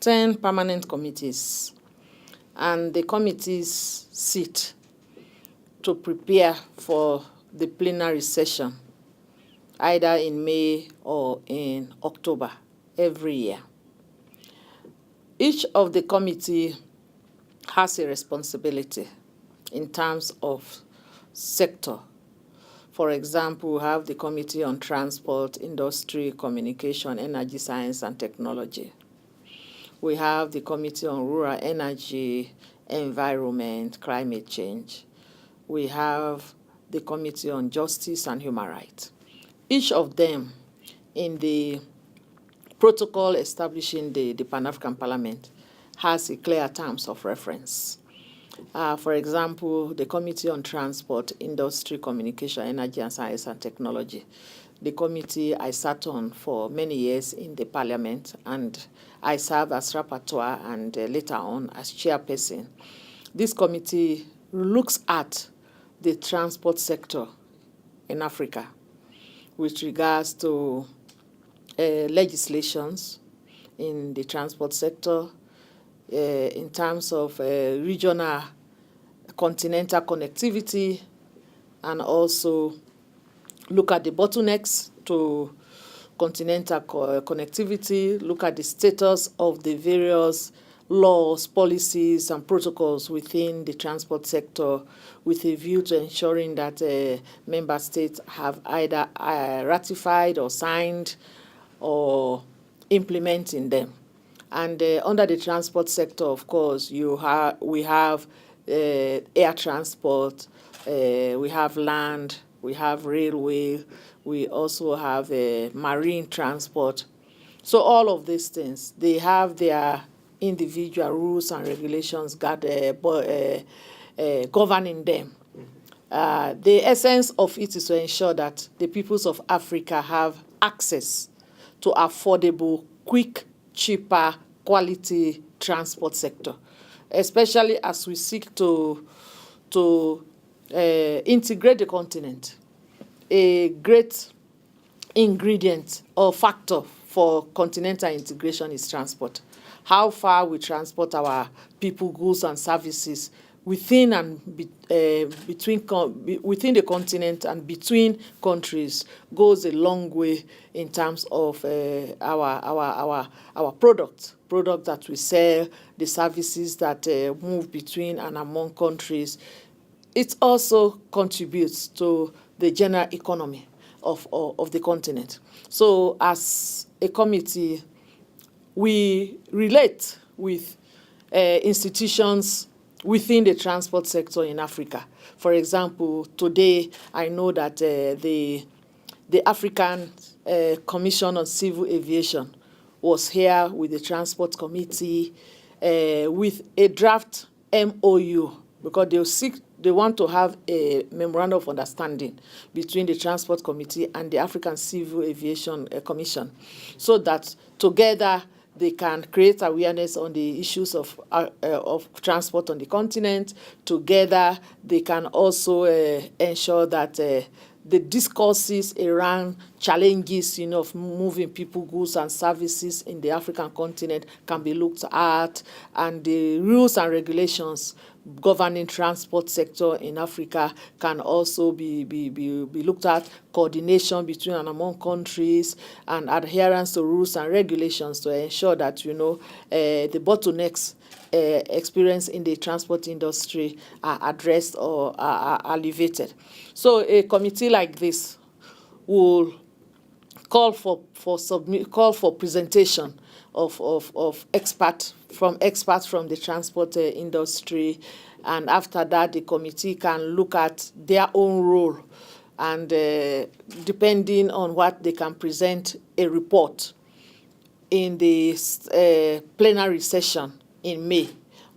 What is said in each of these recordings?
10 permanent committees, and the committees sit to prepare for the plenary session, either in May or in October every year. Each of the committee has a responsibility in terms of sector. For example, we have the Committee on Transport, Industry, Communication, Energy, Science, and Technology. We have the Committee on Rural Energy, Environment, Climate Change. We have the Committee on Justice and Human Rights. Each of them, in the protocol establishing the Pan-African Parliament, has a clear terms of reference. For example, the Committee on Transport, Industry, Communication, Energy, and Science and Technology. The committee I sat on for many years in the Parliament, and I served as rapporteur and later on as chairperson. This committee looks at the transport sector in Africa with regards to legislations in the transport sector, in terms of regional continental connectivity, and also look at the bottlenecks to continental connectivity, look at the status of the various laws, policies, and protocols within the transport sector with a view to ensuring that member states have either ratified or signed or implementing them. And under the transport sector, of course, we have air transport, we have land, we have railway, we also have marine transport. So all of these things, they have their individual rules and regulations governing them. The essence of it is to ensure that the peoples of Africa have access to affordable, quick, cheaper, quality transport sector, especially as we seek to integrate the continent. A great ingredient or factor for continental integration is transport. How far we transport our people, goods, and services within and within the continent and between countries goes a long way in terms of our product that we sell, the services that move between and among countries. It also contributes to the general economy of the continent. So as a committee, we relate with institutions within the transport sector in Africa. For example, today I know that the African Commission on Civil Aviation was here with the Transport Committee with a draft MOU, because they want to have a memorandum of understanding between the Transport Committee and the African Civil Aviation Commission, so that together they can create awareness on the issues of transport on the continent. Together, they can also ensure that the discourses around challenges, of moving people, goods, and services in the African continent can be looked at, and the rules and regulations governing transport sector in Africa can also be looked at, coordination between and among countries, and adherence to rules and regulations to ensure that, the bottlenecks experienced in the transport industry are addressed or are alleviated. So a committee like this will call for presentation of experts from the transport industry, and after that the committee can look at their own role, and depending on what they can present, a report in the plenary session in May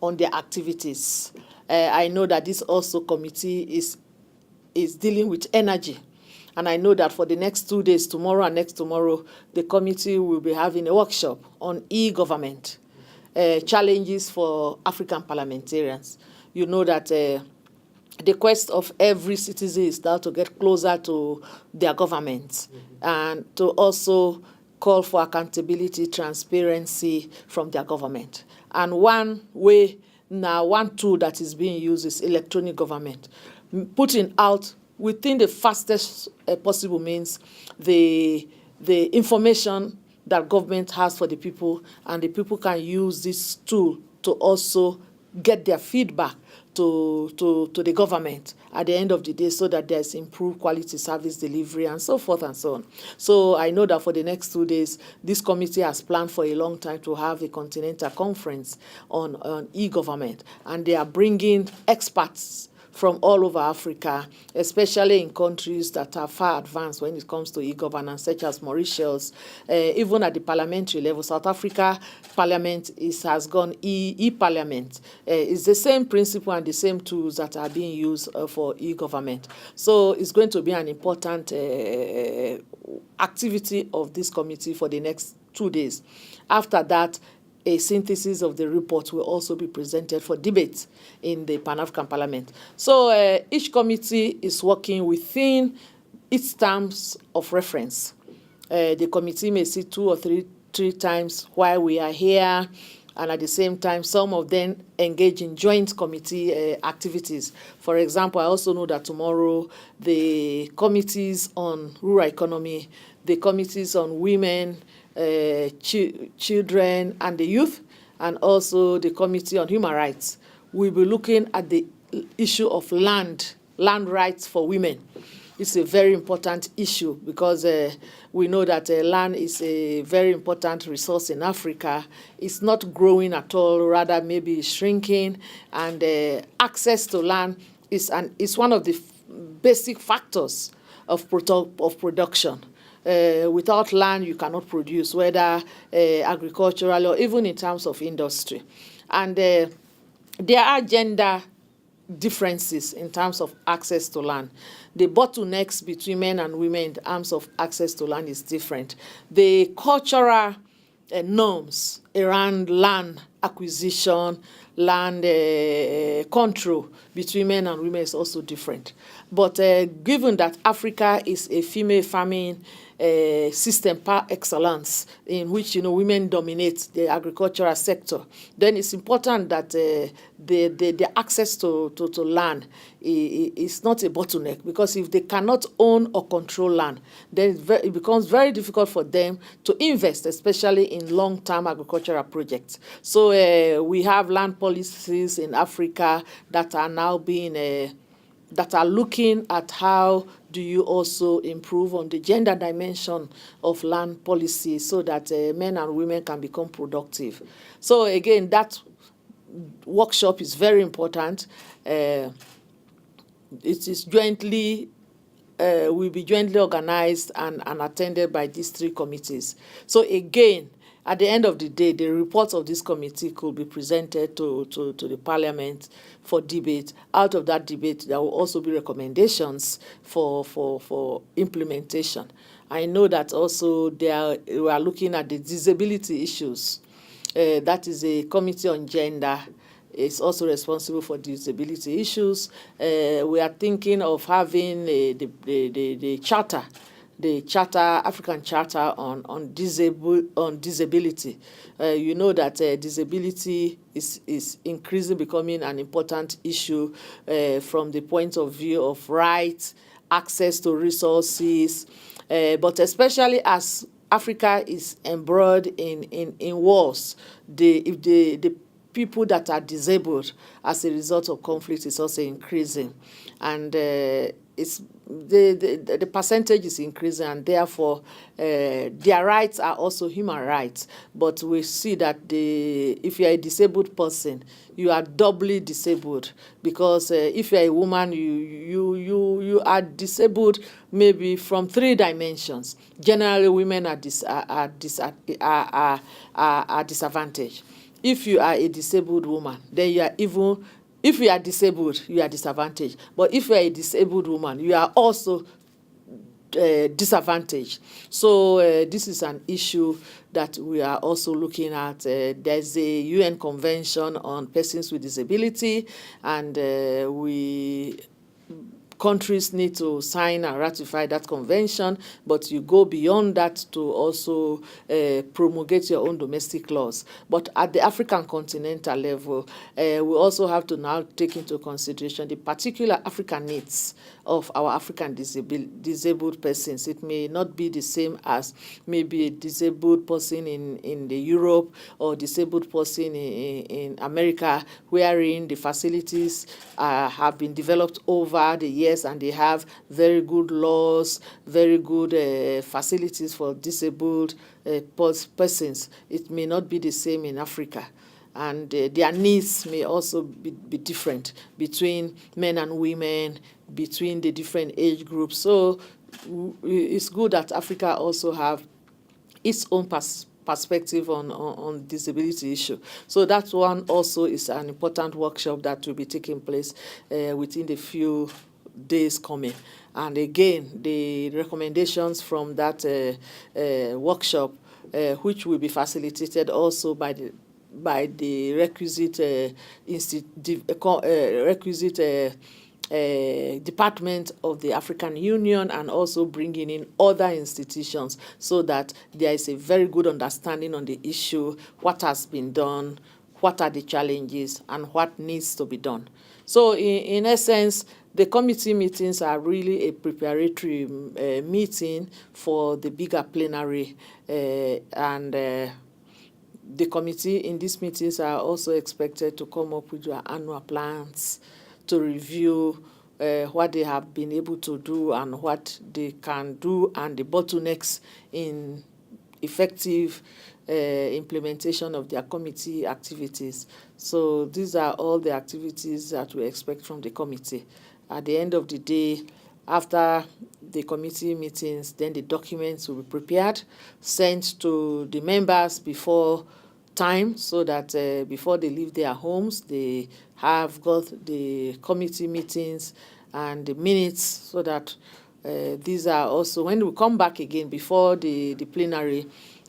on their activities. I know that this also committee is dealing with energy. And I know that for the next 2 days, tomorrow and next tomorrow, the committee will be having a workshop on e-government, challenges for African parliamentarians. You know that the quest of every citizen is now to get closer to their governments, and to also call for accountability, transparency from their government. And one tool that is being used is electronic government, putting out within the fastest possible means the information that government has for the people, and the people can use this tool to also get their feedback to the government at the end of the day, so that there's improved quality service delivery and so forth and so on. So I know that for the next 2 days, this committee has planned for a long time to have a continental conference on e-government, and they are bringing experts from all over Africa, especially in countries that are far advanced when it comes to e-governance, such as Mauritius. Even at the parliamentary level, South Africa Parliament has gone e-parliament. It's the same principle and the same tools that are being used for e-government. So it's going to be an important activity of this committee for the next 2 days. After that, a synthesis of the report will also be presented for debate in the Pan-African Parliament. So each committee is working within its terms of reference. The committee may sit 2 or 3 times while we are here, and at the same time, some of them engage in joint committee activities. For example, I also know that tomorrow the committees on rural economy, the committees on women, children and the youth, and also the Committee on Human Rights, will be looking at the issue of land rights for women. It's a very important issue because we know that land is a very important resource in Africa. It's not growing at all, rather maybe shrinking, and access to land is one of the basic factors of production. Without land, you cannot produce, whether agricultural or even in terms of industry. And there are gender differences in terms of access to land. The bottlenecks between men and women in terms of access to land is different. The cultural norms around land acquisition, land control between men and women is also different. But given that Africa is a female farming system par excellence, in which women dominate the agricultural sector, then it's important that the access to land is not a bottleneck, because if they cannot own or control land, then it becomes very difficult for them to invest, especially in long-term agricultural projects. So we have land policies in Africa that are now being that are looking at how do you also improve on the gender dimension of land policy, so that men and women can become productive. So again, that workshop is very important. It is jointly will be jointly organized and attended by these 3 committees. So again, at the end of the day, the report of this committee could be presented to the Parliament for debate. Out of that debate, there will also be recommendations for implementation. I know that also we are looking at the disability issues. That is a committee on gender. It's also responsible for disability issues. We are thinking of having the charter. The African Charter on disability. You know that disability is increasingly becoming an important issue from the point of view of rights, access to resources, but especially as Africa is embroiled in wars, the people that are disabled as a result of conflict is also increasing, and it's the percentage is increasing, and therefore their rights are also human rights. But we see that if you are a disabled person, you are doubly disabled, because if you are a woman, you are disabled maybe from 3 dimensions. Generally, women are disadvantaged. If you are a disabled woman, then you are even. If you are disabled, you are disadvantaged. But if you are a disabled woman, you are also disadvantaged. So this is an issue that we are also looking at. There's a UN Convention on Persons with Disability, and we countries need to sign and ratify that convention, but you go beyond that to also promulgate your own domestic laws. But at the African continental level, we also have to now take into consideration the particular African needs of our African disabled persons. It may not be the same as maybe a disabled person in the Europe or disabled person in America, wherein the facilities have been developed over the years and they have very good laws, very good facilities for disabled persons. It may not be the same in Africa. And their needs may also be different between men and women, between the different age groups. So it's good that Africa also have its own perspective on disability issue. So that one also is an important workshop that will be taking place within the few days coming. And again, the recommendations from that workshop, which will be facilitated also by the requisite department of the African Union, and also bringing in other institutions so that there is a very good understanding on the issue, what has been done, what are the challenges, and what needs to be done. So in essence, the committee meetings are really a preparatory meeting for the bigger plenary, and the committee in these meetings are also expected to come up with their annual plans, to review what they have been able to do and what they can do, and the bottlenecks in effective implementation of their committee activities. So these are all the activities that we expect from the committee. At the end of the day, after the committee meetings, then the documents will be prepared, sent to the members before time, so that before they leave their homes, they have got the committee meetings and the minutes, so that these are also, when we come back again before the plenary,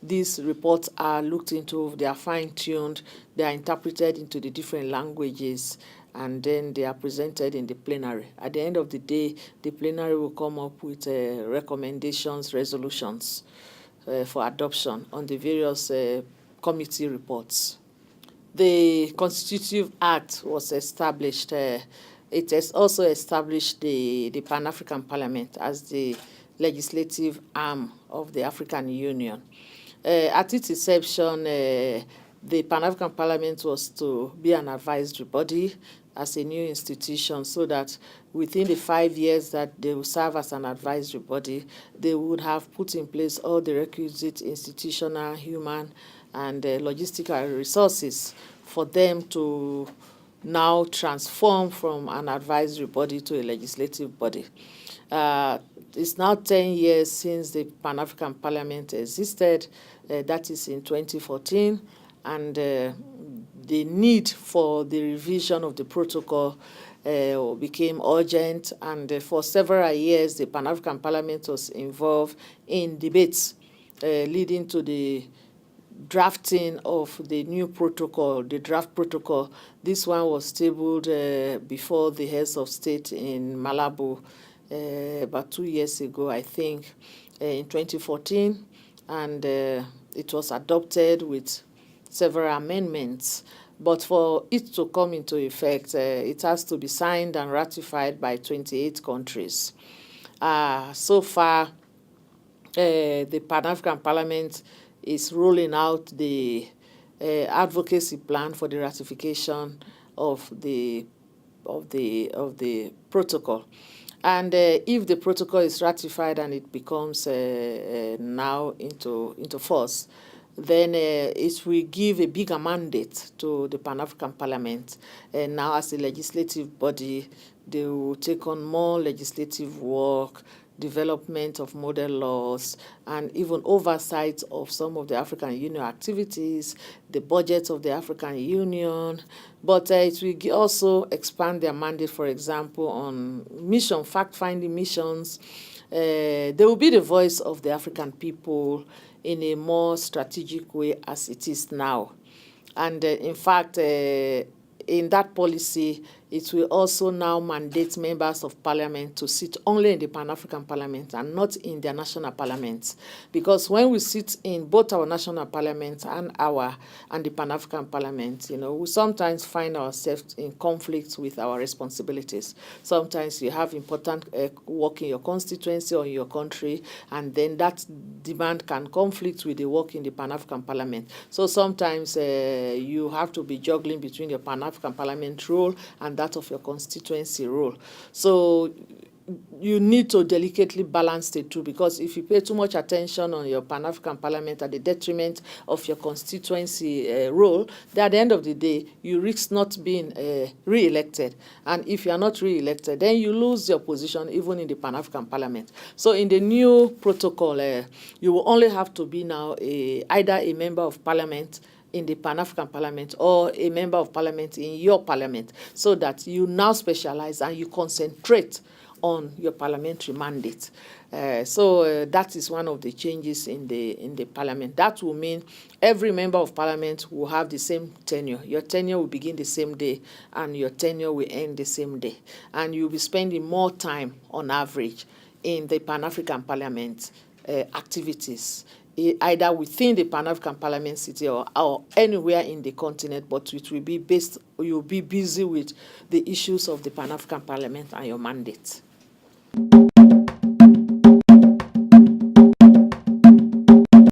these reports are looked into, they are fine-tuned, they are interpreted into the different languages, and then they are presented in the plenary. At the end of the day, the plenary will come up with recommendations, resolutions for adoption on the various committee reports. The Constitutive Act was established. It has also established the Pan-African Parliament as the legislative arm of the African Union. At its inception, the Pan-African Parliament was to be an advisory body as a new institution, so that within the 5 years that they will serve as an advisory body, they would have put in place all the requisite institutional, human, and logistical resources for them to now transform from an advisory body to a legislative body. It's now 10 years since the Pan-African Parliament existed, that is in 2014, and the need for the revision of the protocol became urgent, and for several years the Pan-African Parliament was involved in debates leading to the drafting of the new protocol, the draft protocol. This one was tabled before the heads of state in Malabo about 2 years ago, I think, in 2014, and it was adopted with several amendments. But for it to come into effect, it has to be signed and ratified by 28 countries. So far, the Pan-African Parliament is rolling out the advocacy plan for the ratification of the protocol. And if the protocol is ratified and it becomes now into force, then it will give a bigger mandate to the Pan-African Parliament. And now as a legislative body, they will take on more legislative work, development of model laws, and even oversight of some of the African Union activities, the budget of the African Union. But it will also expand their mandate, for example, on fact-finding missions. They will be the voice of the African people in a more strategic way as it is now. And in fact, in that policy, it will also now mandate members of parliament to sit only in the Pan-African Parliament and not in their national parliaments. Because when we sit in both our national parliament and the Pan-African Parliament, we sometimes find ourselves in conflict with our responsibilities. Sometimes you have important work in your constituency or in your country, and then that demand can conflict with the work in the Pan-African Parliament. So sometimes you have to be juggling between your Pan-African Parliament role and that of your constituency role. So you need to delicately balance the two, because if you pay too much attention on your Pan-African Parliament at the detriment of your constituency role, then at the end of the day, you risk not being re-elected. And if you are not re-elected, then you lose your position even in the Pan-African Parliament. So in the new protocol, you will only have to be now either a member of parliament in the Pan-African Parliament or a member of parliament in your parliament, so that you now specialize and you concentrate on your parliamentary mandate. So that is one of the changes in the parliament. That will mean every member of parliament will have the same tenure. Your tenure will begin the same day and your tenure will end the same day. And you'll be spending more time on average in the Pan-African Parliament activities, either within the Pan-African Parliament city or anywhere in the continent, but it will be you'll be busy with the issues of the Pan-African Parliament and your mandate.